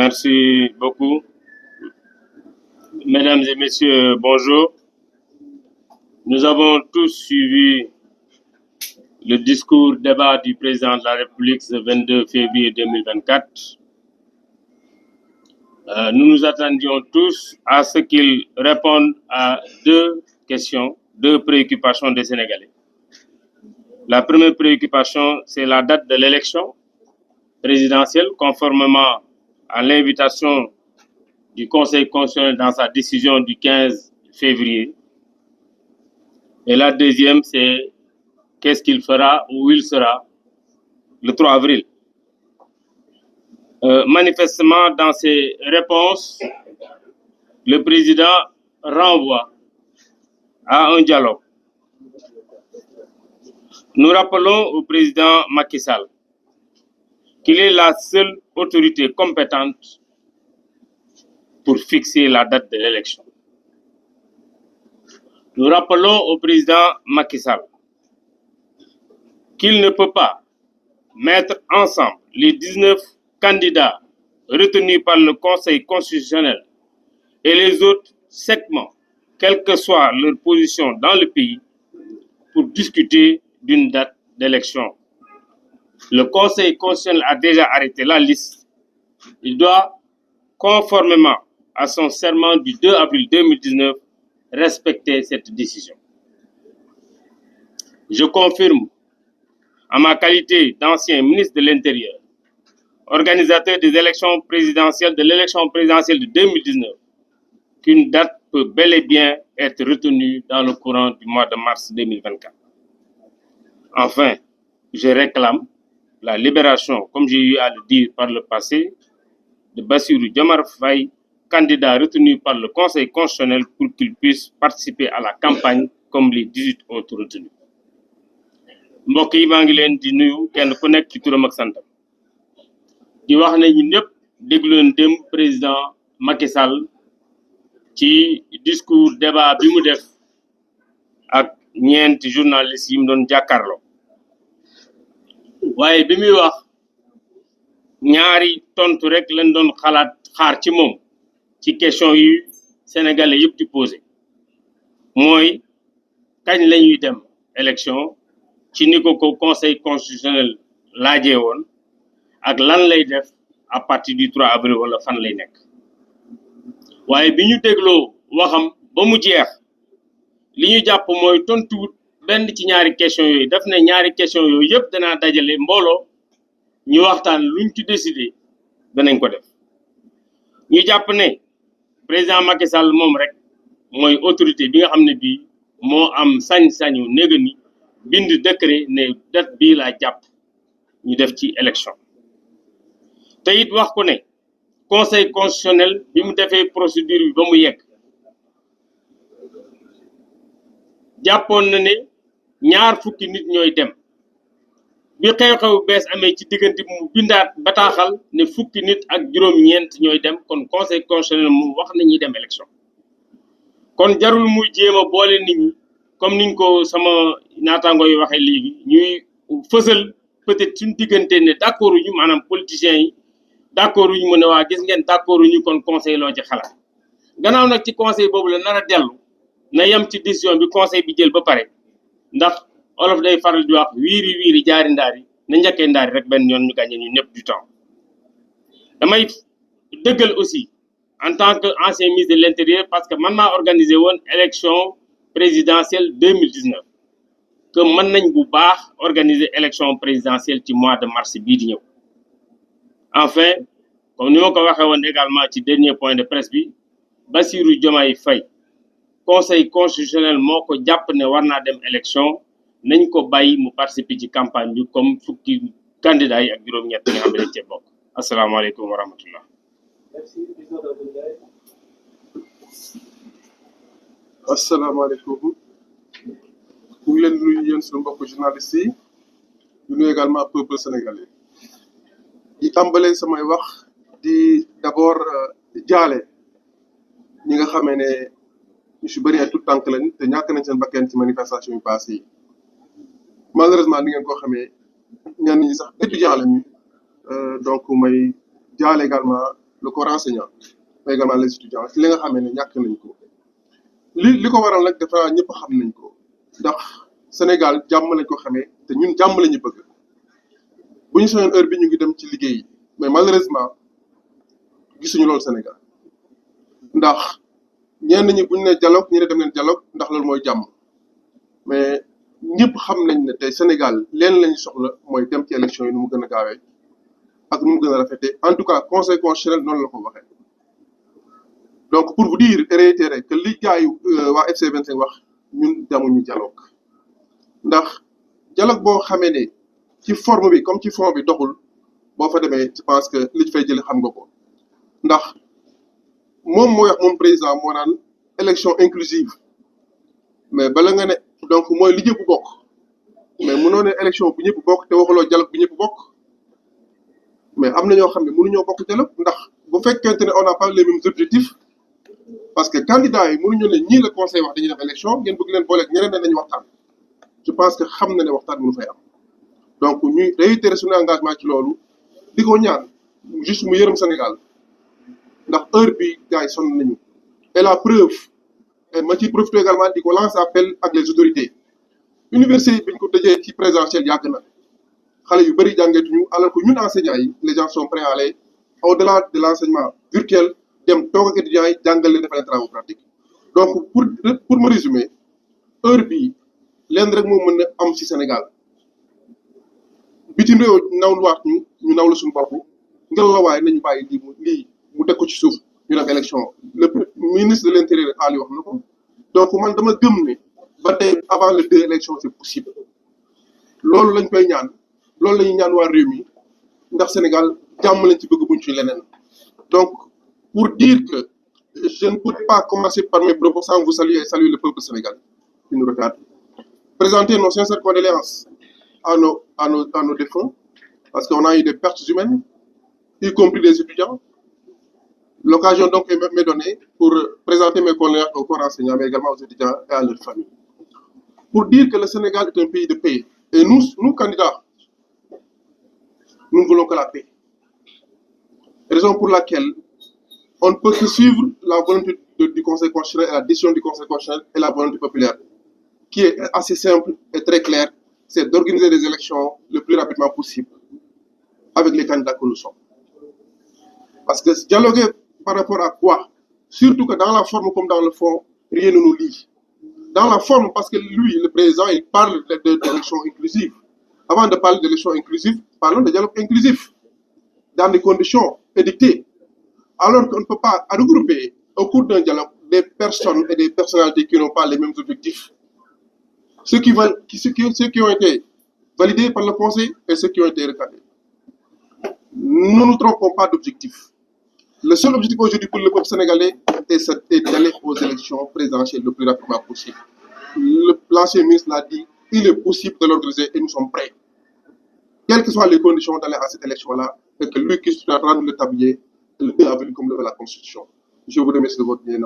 Merci beaucoup. Mesdames et messieurs, bonjour. Nous avons tous suivi le discours débat du président de la République ce 22 février 2024. Nous nous attendions tous à ce qu'il réponde à deux questions, deux préoccupations des Sénégalais. La première préoccupation, c'est la date de l'élection présidentielle, conformément à l'invitation du Conseil constitutionnel dans sa décision du 15 février. Et la deuxième, c'est qu'est-ce qu'il fera, où il sera le 3 avril. Manifestement, dans ses réponses, le président renvoie à un dialogue. Nous rappelons au président Macky Sall qu'il est la seule autorité compétente pour fixer la date de l'élection. Nous rappelons au président Macky Sall qu'il ne peut pas mettre ensemble les 19 candidats retenus par le Conseil constitutionnel et les autres segments, quelle que soit leur position dans le pays, pour discuter d'une date d'élection. Le Conseil constitutionnel a déjà arrêté la liste. Il doit, conformément à son serment du 2 avril 2019, respecter cette décision. Je confirme, en ma qualité d'ancien ministre de l'Intérieur, organisateur des élections présidentielles, de l'élection présidentielle de 2019, qu'une date peut bel et bien être retenue dans le courant du mois de mars 2024. Enfin, je réclame la libération, comme j'ai eu à le dire par le passé, de Bassirou Diomaye Faye, candidat retenu par le Conseil constitutionnel pour qu'il puisse participer à la campagne comme les 18 autres retenus. mbokk yi maa ngi leen di nuyu kenn ku nekk ci turam ak santam di wax ne ñun ñëpp déglu leen dem président Macky Sall ci discours débat bi mu def ak ñeenti journalistes yi mu doon jàkkaarloo waaye bi muy wax ñaari tontu rek lañ doon xaar ci moom ci question yu sénégalais yëpp di posé mooy kañ la ñuy dem élection ci ni ko conseil constitutionnel laajee woon ak lan lay def à partir du 3 avril wala fan lay nekk waaye bi ñu dégloo waxam ba mu jeex li ñu jàpp mooy tontuwut benn ci ñaari question yooyu daf ne ñaari question yooyu yëpp danaa dajale mbooloo ñu waxtaan luñ ci décidé danañ ko def ñu jàpp ne président Macky Sall moom rek mooy autorité bi nga xam ne bii moo am sañ-sañu néega ni bind décret ne date bii laa jàpp ñu def ci élection te it wax ko ne conseil constitutionnel bi mu defee procédure bi ba mu yegg jàppoon na ne ñaar fukki nit ñooy dem bi xew-xew bees amee ci diggante mu bindaat bataaxal ne fukki nit ak juróom-ñeent ñooy dem kon conseil constitutionnel mu wax na ñuy dem élection kon jarul muy jéem a boole nit ñi comme niñ ko sama naataango yi waxee léegi ñuy fësal peut-être suñ diggante ne d'accord ñu maanaam politiciens yi d'accord ñu mën a waa gis ngeen d'accord ñu kon conseil loo ci xalaat gannaaw nag ci conseil boobu la nar a dellu na yem ci décision bi conseil bi jël ba pare ndax olof day faral di wax wiiri wiiri jaari ndaari na njëkkee ndaari rek benn yoon ñu gagné ñu ñëpp du temps damay dëggal aussi en tant que ancien ministre de l'Intérieur parce que man maa organisé woon élection présidentielle 2019 que mën nañ bu baax organiser élection présidentielle ci mois de mars bii di ñëw enfin comme ni ma ko waxee woon également ci dernier point de presse bi Bassirou Diomaye Faye conseil constitutionnel moo ko jàpp ne war naa dem élection nañ ko bàyyi mu participer ci campagne bi comme fukki candidats yi ak juróom-ñett nga xam ne dañ cee bokk asalaamaaleykum wa rahmatullah. asalaamaaleykum ñu ngi leen di nuyu yéen suñu mbokku journalistes yi ñu nuyu également peuple sénégalais di tàmbalee samay wax di d'abord jaale ñi nga xamee ne ñu si bëri ay tout tànk lañ te ñàkk nañ seen bakkan ci manifestation yu passé yi malheureusement ni ngeen ko xamee ñenn ñi sax étudiant lañu donc may jaale également le corps enseignant mais également les étudiants ci li nga xamee ne ñàkk nañ ko li ko waral nag dafa ñëpp xam nañ ko ndax Sénégal jàmm lañ ko xamee te ñun jàmm la ñu bëgg bu ñu soñoon heure bi ñu ngi dem ci liggéey yi mais malheureusement gisuñu loolu Sénégal ndax ñenn ñi buñ ne dialogue ñi ne dem leen dialogue ndax loolu mooy jàmm mais ñëpp xam nañ ne tey Sénégal leen lañu soxla mooy dem ci élection yi nu mu gën a gaawee ak nu mu gën a rafetee en tout cas conseil constitutionnel noonu la ko waxee donc pour vous dire et réitérer que li gars yi waa FC 25 wax ñun demuñu dialogue ndax dialogue boo xamee ne ci forme bi comme ci fond bi doxul boo fa demee je pense que li ñu fay jëlee xam nga ko ndax moom mooy wax moom président moo naan élection inclusive mais bala nga ne donc mooy li ñëpp bokk mais mënoo ne élection bu ñëpp bokk te waxuloo dialogue bu ñëpp bokk mais am na ñoo xam ne mënuñoo bokk dialogue ndax bu fekkente ne on n'a pas les mêmes objectifs parce que candidats yi mënuñu ne ñii la conseil wax dañuy def élection ngeen bëgg leen booleeg ñeneen ne nañu waxtaan je pense que xam na ne waxtaan mënu fay am donc ñuy réitérer suñu engagement ci loolu di ko ñaan juste mu yërëm Sénégal ndax heure bi gars yi sonn nañu et la preuve et ma ciy profité également di ko lancer appel ak les autorités université yi bi ñu ko tëjee ci présentiel yàgg na xale yu bëri jàngeetuñu alors que ñun enseignants yi les gens sont prêts à aller au-delà de l'enseignement virtuel dem toog ak étudiants yi jàngal leen defal leen travaux pratiques donc pour me résumer heure bi leen rek moo mën a am ci Sénégal bitim réew nawluwaat ñu naw la suñu bopp ngel la waaye nañu bàyyi lii mu teg ko ci suuf ñu def élection le ministre de l'intérieur Ali wax na ko donc man dama gëm ne ba tey avant le 2 élections c'est possible loolu lañ koy ñaan loolu la ñuy ñaan waa réew mi ndax Sénégal jàmm lañ ci bëgg buñ ci leneen donc pour dire que je ne peux pas commencer par mes propos sans vous saluer et saluer le peuple sénégalais qui nous regarde présenter nos sincères condoléances à nos défunts parce qu'on a eu des pertes humaines y compris des étudiants. L'occasion donc m'est donnée pour présenter mes condoléances aux corps enseignants, mais également aux étudiants et à leurs familles. Pour dire que le Sénégal est un pays de paix. Et nous candidats, nous ne voulons que la paix. Raison pour laquelle on ne peut que suivre la volonté du Conseil constitutionnel et la décision du Conseil constitutionnel et la volonté populaire, qui est assez simple et très claire, c'est d'organiser des élections le plus rapidement possible avec les candidats que nous sommes. Parce que dialoguer par rapport à quoi? Surtout que dans la forme comme dans le fond, rien ne nous lie. Dans la forme, parce que lui, le président, il parle d'élection inclusive. Avant de parler d'élection inclusive, parlons de dialogue inclusif, dans des conditions édictées. Alors qu'on ne peut pas regrouper au cours d'un dialogue des personnes et des personnalités qui n'ont pas les mêmes objectifs. Ceux qui ont été validés par le Conseil et ceux qui ont été recadrés. Ne nous trompons pas d'objectif. Le seul objectif aujourd'hui pour le peuple sénégalais est d'aller aux élections présidentielles le plus rapidement possible. L'ancien ministre l'a dit, il est possible de l'organiser et nous sommes prêts. Quelles que soient les conditions d'aller à cette élection-là, et que lui qui est en train de le tablier, le 2 avril comme le veut la Constitution. Je vous remercie de votre bien.